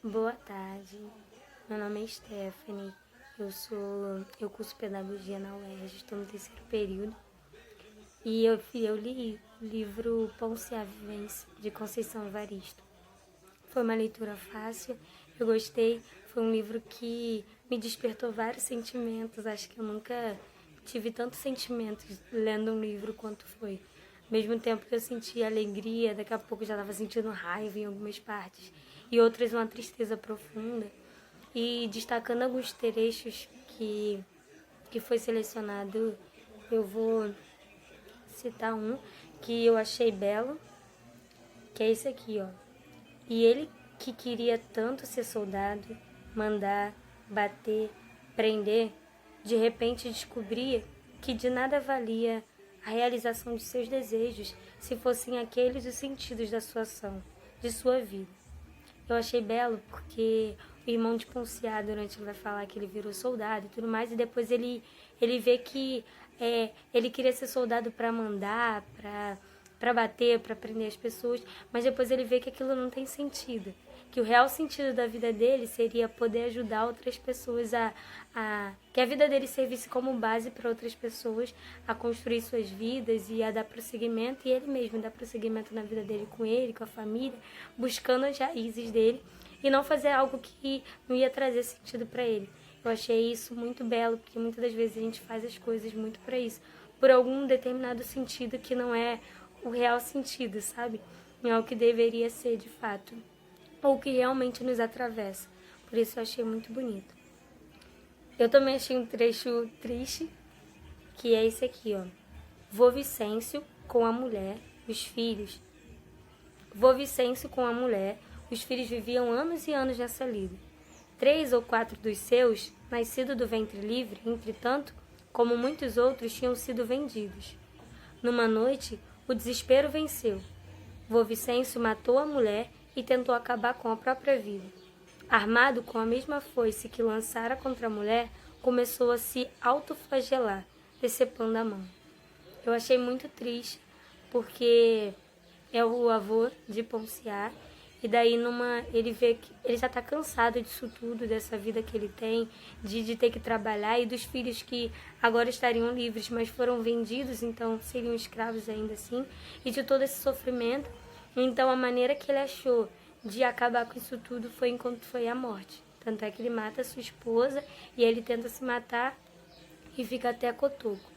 Boa tarde, meu nome é Stephanie, eu curso Pedagogia na UERJ, estou no terceiro período e eu li o livro Pão-se a Vivência, de Conceição Evaristo. Foi uma leitura fácil, eu gostei, foi um livro que me despertou vários sentimentos, acho que eu nunca tive tantos sentimentos lendo um livro quanto foi. Ao mesmo tempo que eu sentia alegria, daqui a pouco eu já estava sentindo raiva em algumas partes e outras uma tristeza profunda. E destacando alguns trechos que foi selecionado, eu vou citar um que eu achei belo, que é esse aqui, ó. E ele que queria tanto ser soldado, mandar, bater, prender, de repente descobria que de nada valia a realização de seus desejos se fossem aqueles os sentidos da sua ação, de sua vida. Eu achei belo porque o irmão de Ponciá, durante ele vai falar que ele virou soldado e tudo mais, e depois ele vê que ele queria ser soldado para mandar, para bater, para prender as pessoas, mas depois ele vê que aquilo não tem sentido, que o real sentido da vida dele seria poder ajudar outras pessoas que a vida dele servisse como base para outras pessoas a construir suas vidas e a dar prosseguimento, e ele mesmo dar prosseguimento na vida dele com ele, com a família, buscando as raízes dele e não fazer algo que não ia trazer sentido para ele. Eu achei isso muito belo, porque muitas das vezes a gente faz as coisas muito para isso, por algum determinado sentido que não é o real sentido, sabe? Não é o que deveria ser de fato, ou que realmente nos atravessa. Por isso eu achei muito bonito. Eu também achei um trecho triste, que é esse aqui, ó. Vô Vicêncio com a mulher, os filhos. Vô Vicêncio com a mulher, os filhos viviam anos e anos nessa lida. 3 ou 4 dos seus, nascidos do ventre livre, entretanto, como muitos outros, tinham sido vendidos. Numa noite, o desespero venceu. Vô Vicêncio matou a mulher e tentou acabar com a própria vida. Armado com a mesma foice que lançara contra a mulher, começou a se autoflagelar, decepando a mão. Eu achei muito triste, porque é o avô de Ponciá, e daí ele vê que ele já está cansado disso tudo, dessa vida que ele tem, de ter que trabalhar, e dos filhos que agora estariam livres, mas foram vendidos, então seriam escravos ainda assim, e de todo esse sofrimento. Então a maneira que ele achou de acabar com isso tudo foi enquanto foi a morte. Tanto é que ele mata a sua esposa e ele tenta se matar e fica até cotoco.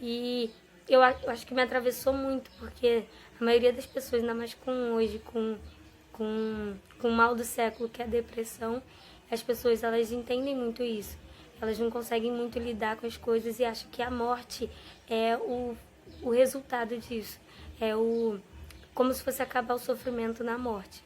E eu acho que me atravessou muito, porque a maioria das pessoas, ainda mais com hoje, com o mal do século, que é a depressão, as pessoas elas entendem muito isso. Elas não conseguem muito lidar com as coisas e acham que a morte é o resultado disso. Como se fosse acabar o sofrimento na morte.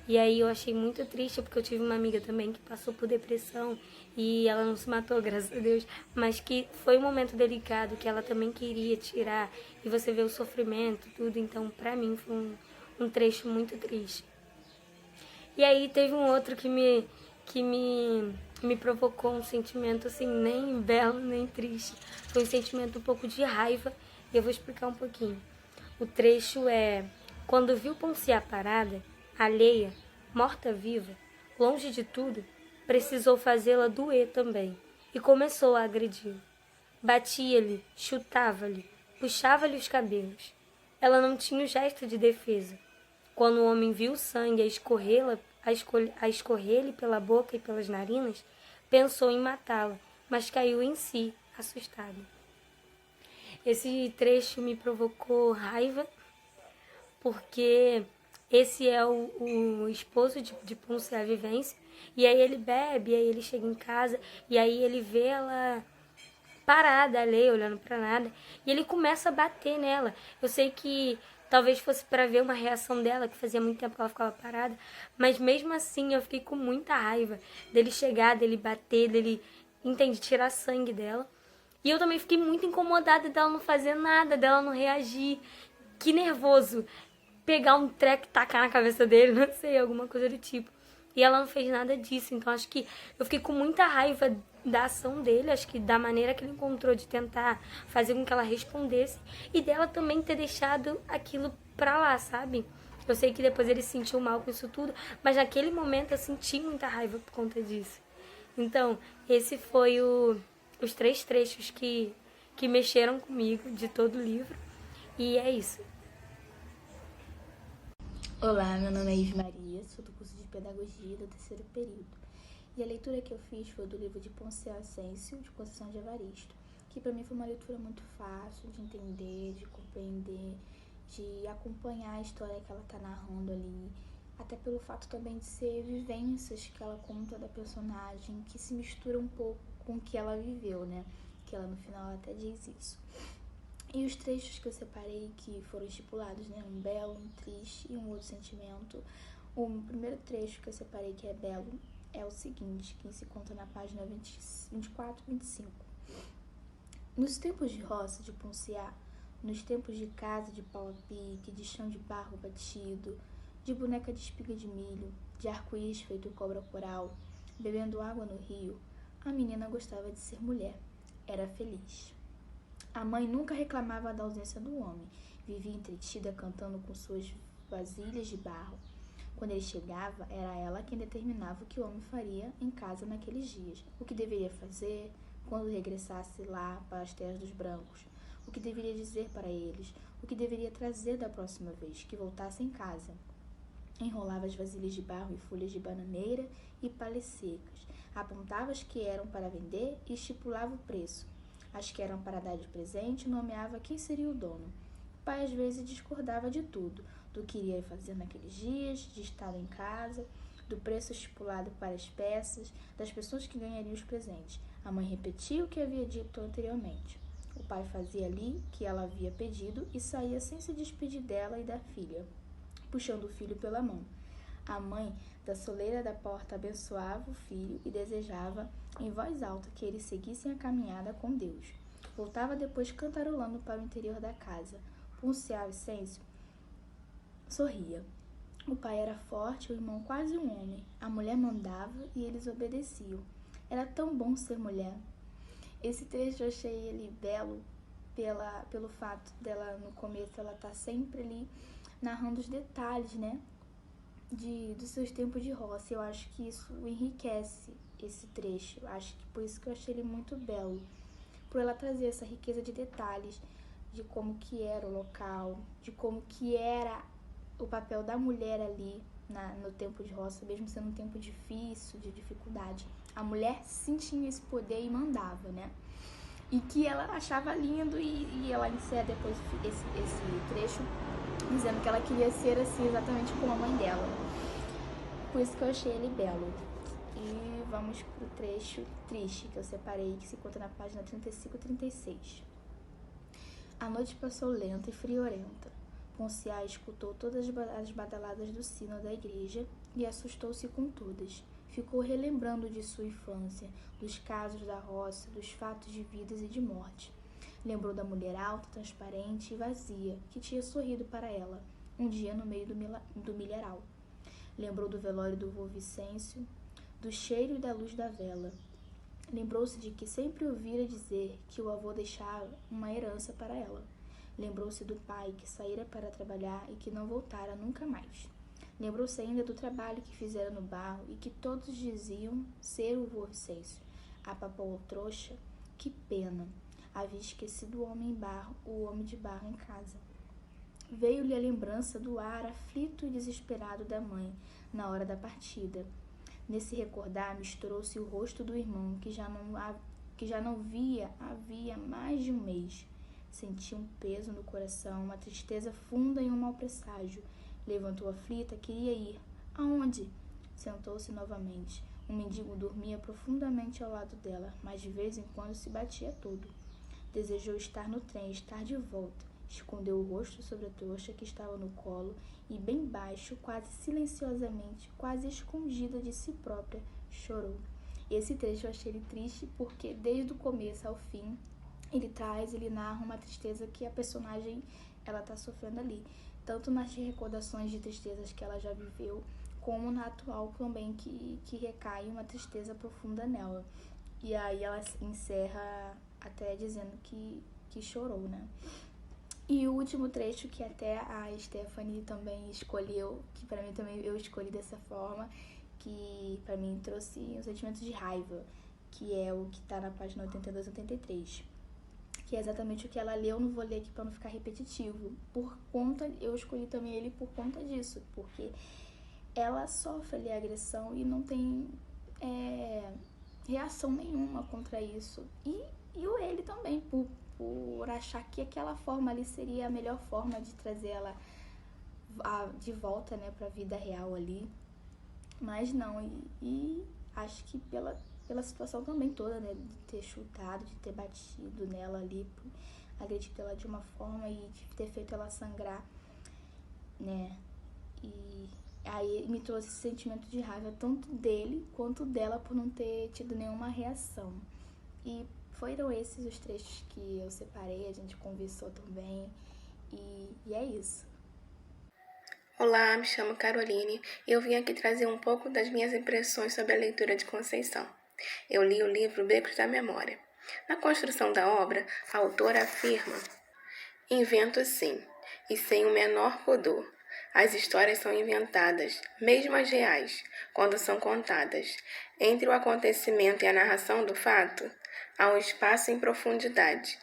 E aí eu achei muito triste, porque eu tive uma amiga também que passou por depressão e ela não se matou, graças a Deus, mas que foi um momento delicado, que ela também queria tirar, e você vê o sofrimento, tudo. Então, pra mim, foi um trecho muito triste. E aí teve um outro que me provocou um sentimento assim, nem belo, nem triste. Foi um sentimento um pouco de raiva, e eu vou explicar um pouquinho. O trecho é: quando viu Ponciá parada, alheia, morta-viva, longe de tudo, precisou fazê-la doer também, e começou a agredi-lo. Batia-lhe, chutava-lhe, puxava-lhe os cabelos. Ela não tinha o gesto de defesa. Quando o homem viu o sangue a escorrer-lhe pela boca e pelas narinas, pensou em matá-la, mas caiu em si, assustada. Esse trecho me provocou raiva, porque esse é o esposo de Ponciá Vivência, e aí ele bebe, e aí ele chega em casa, e aí ele vê ela parada ali, olhando pra nada, e ele começa a bater nela. Eu sei que talvez fosse para ver uma reação dela, que fazia muito tempo que ela ficava parada, mas mesmo assim eu fiquei com muita raiva dele chegar, dele bater, dele, entende, tirar sangue dela. E eu também fiquei muito incomodada dela não fazer nada, dela não reagir. Que nervoso pegar um treco e tacar na cabeça dele, não sei, alguma coisa do tipo. E ela não fez nada disso, então acho que eu fiquei com muita raiva da ação dele, acho que da maneira que ele encontrou de tentar fazer com que ela respondesse, e dela também ter deixado aquilo pra lá, sabe? Eu sei que depois ele se sentiu mal com isso tudo, mas naquele momento eu senti muita raiva por conta disso. Então, esse foi os 3 trechos que mexeram comigo de todo o livro. E é isso. Olá, meu nome é Ismaria, sou do curso de Pedagogia do 3º período. E a leitura que eu fiz foi do livro de Poncial Ascencio, de Conceição de Evaristo, que para mim foi uma leitura muito fácil de entender, de compreender, de acompanhar a história que ela está narrando ali, até pelo fato também de ser vivências que ela conta da personagem, que se mistura um pouco com o que ela viveu, né? Que ela no final ela até diz isso. E os trechos que eu separei, que foram estipulados, né? Um belo, um triste e um outro sentimento. O primeiro trecho que eu separei, que é belo, é o seguinte, que se conta na página 24 e 25. Nos tempos de roça de Ponciá, nos tempos de casa de pau a pique, de chão de barro batido, de boneca de espiga de milho, de arco-íris feito cobra coral, bebendo água no rio, a menina gostava de ser mulher. Era feliz. A mãe nunca reclamava da ausência do homem. Vivia entretida cantando com suas vasilhas de barro. Quando ele chegava, era ela quem determinava o que o homem faria em casa naqueles dias. O que deveria fazer quando regressasse lá para as terras dos brancos. O que deveria dizer para eles. O que deveria trazer da próxima vez que voltasse em casa. Enrolava as vasilhas de barro em folhas de bananeira e palhas secas. Apontava as que eram para vender e estipulava o preço. As que eram para dar de presente, nomeava quem seria o dono. O pai às vezes discordava de tudo, do que iria fazer naqueles dias, de estar em casa, do preço estipulado para as peças, das pessoas que ganhariam os presentes. A mãe repetia o que havia dito anteriormente. O pai fazia ali que ela havia pedido e saía sem se despedir dela e da filha, puxando o filho pela mão. A mãe, da soleira da porta, abençoava o filho e desejava, em voz alta, que eles seguissem a caminhada com Deus. Voltava depois cantarolando para o interior da casa. Poncial Ascencio sorria. O pai era forte, o irmão quase um homem. A mulher mandava e eles obedeciam. Era tão bom ser mulher. Esse trecho eu achei ele belo pelo fato dela, no começo, ela tá sempre ali narrando os detalhes, né? Dos seus tempos de roça. Eu acho que isso enriquece esse trecho. Eu acho que por isso que eu achei ele muito belo. Por ela trazer essa riqueza de detalhes, de como que era o local, de como que era o papel da mulher ali no tempo de roça, mesmo sendo um tempo difícil, de dificuldade. A mulher sentia esse poder e mandava, né? E que ela achava lindo e ela encerra depois esse trecho dizendo que ela queria ser assim exatamente como a mãe dela. Por isso que eu achei ele belo. E vamos pro trecho triste que eu separei, que se conta na página 35 e 36. A noite passou lenta e friorenta. Ponciá escutou todas as badaladas do sino da igreja e assustou-se com todas. Ficou relembrando de sua infância, dos casos da roça, dos fatos de vidas e de morte. Lembrou da mulher alta, transparente e vazia, que tinha sorrido para ela, um dia no meio do milharal. Lembrou do velório do vô Vicêncio, do cheiro e da luz da vela. Lembrou-se de que sempre ouvira dizer que o avô deixava uma herança para ela. Lembrou-se do pai que saíra para trabalhar e que não voltara nunca mais. Lembrou-se ainda do trabalho que fizera no barro e que todos diziam ser o vô Vicêncio. A papoula trouxa, que pena! Havia esquecido o homem de barro em casa. Veio-lhe a lembrança do ar aflito e desesperado da mãe na hora da partida. Nesse recordar misturou-se o rosto do irmão, que já não via havia mais de um mês. Sentia um peso no coração, uma tristeza funda e um mau presságio. Levantou aflita, queria ir. Aonde? Sentou-se novamente. Um mendigo dormia profundamente ao lado dela, mas de vez em quando se batia todo. Desejou estar no trem, estar de volta. Escondeu o rosto sobre a trouxa que estava no colo e, bem baixo, quase silenciosamente, quase escondida de si própria, chorou. Esse trecho eu achei ele triste porque, desde o começo ao fim, ele narra uma tristeza que a personagem ela tá sofrendo ali. Tanto nas recordações de tristezas que ela já viveu, como na atual também, que recai uma tristeza profunda nela. E aí ela encerra até dizendo que chorou, né? E o último trecho que até a Stephanie também escolheu, que pra mim também eu escolhi dessa forma, que pra mim trouxe um sentimento de raiva, que é o que tá na página 82 e 83. Que é exatamente o que ela leu, não vou ler aqui pra não ficar repetitivo. Eu escolhi também ele por conta disso, porque ela sofre ali a agressão e não tem reação nenhuma contra isso. E ele também, por achar que aquela forma ali seria a melhor forma de trazer ela de volta, né, pra vida real ali. Mas não, e acho que pela situação também toda, né, de ter chutado, de ter batido nela ali, agredido ela de uma forma e de ter feito ela sangrar, né, e aí me trouxe esse sentimento de raiva tanto dele quanto dela por não ter tido nenhuma reação. E foram esses os trechos que eu separei, a gente conversou também, e é isso. Olá, me chamo Caroline e eu vim aqui trazer um pouco das minhas impressões sobre a leitura de Conceição. Eu li o livro Becos da Memória. Na construção da obra, a autora afirma: invento sim, e sem o menor pudor. As histórias são inventadas, mesmo as reais, quando são contadas. Entre o acontecimento e a narração do fato, há um espaço em profundidade.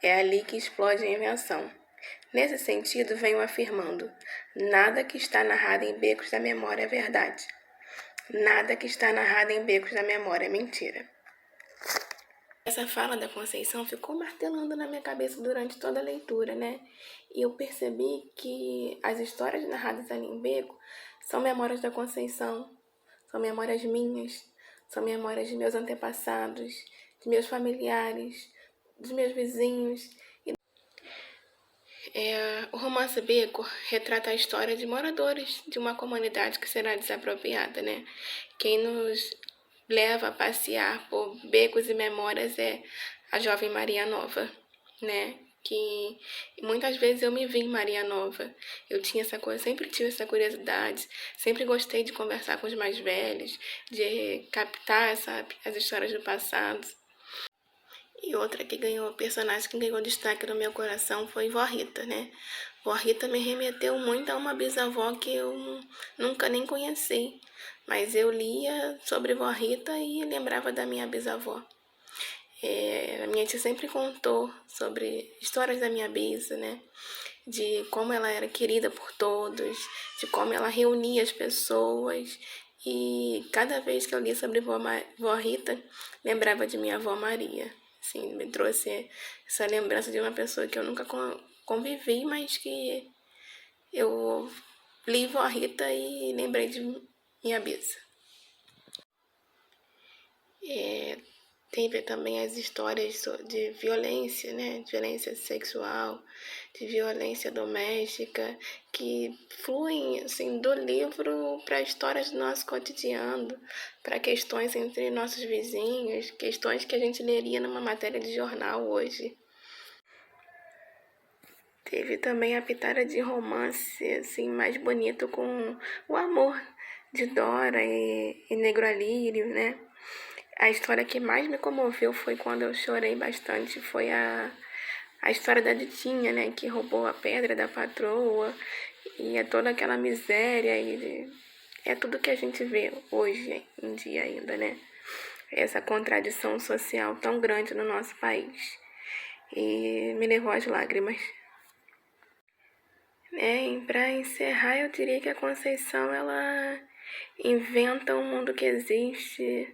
É ali que explode a invenção. Nesse sentido, venho afirmando: nada que está narrado em Becos da Memória é verdade. Nada que está narrado em Becos da Memória é mentira. Essa fala da Conceição ficou martelando na minha cabeça durante toda a leitura, né? E eu percebi que as histórias narradas ali em Beco são memórias da Conceição, são memórias minhas, são memórias de meus antepassados, de meus familiares, dos meus vizinhos. O romance Beco retrata a história de moradores de uma comunidade que será desapropriada, né? Quem nos leva a passear por becos e memórias é a jovem Maria Nova, né? Que muitas vezes eu me vi em Maria Nova. Eu tinha essa coisa, sempre tive essa curiosidade, sempre gostei de conversar com os mais velhos, de captar as histórias do passado. E outra personagem que ganhou destaque no meu coração foi Vó Rita, né? Vó Rita me remeteu muito a uma bisavó que eu nunca nem conheci. Mas eu lia sobre Vó Rita e lembrava da minha bisavó. A minha tia sempre contou sobre histórias da minha bisa, né? De como ela era querida por todos, de como ela reunia as pessoas. E cada vez que eu li sobre Vó Rita, lembrava de minha avó Maria. Assim, me trouxe essa lembrança de uma pessoa que eu nunca convivi, mas que eu li Vó Rita e lembrei de minha bisa. Teve também as histórias de violência, né? De violência sexual, de violência doméstica, que fluem assim, do livro para histórias do nosso cotidiano, para questões entre nossos vizinhos, questões que a gente leria numa matéria de jornal hoje. Teve também a pitada de romance assim, mais bonito com o amor de Dora e Negro Alírio, né? A história que mais me comoveu foi quando eu chorei bastante, foi a história da Ditinha, né, que roubou a pedra da patroa, e é toda aquela miséria, e é tudo que a gente vê hoje em dia ainda, né, essa contradição social tão grande no nosso país, e me levou às lágrimas. E para encerrar, eu diria que a Conceição, ela inventa um mundo que existe.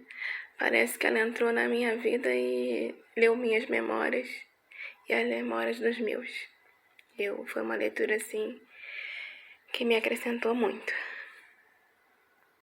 Parece que ela entrou na minha vida e leu minhas memórias e as memórias dos meus. Foi uma leitura, assim, que me acrescentou muito.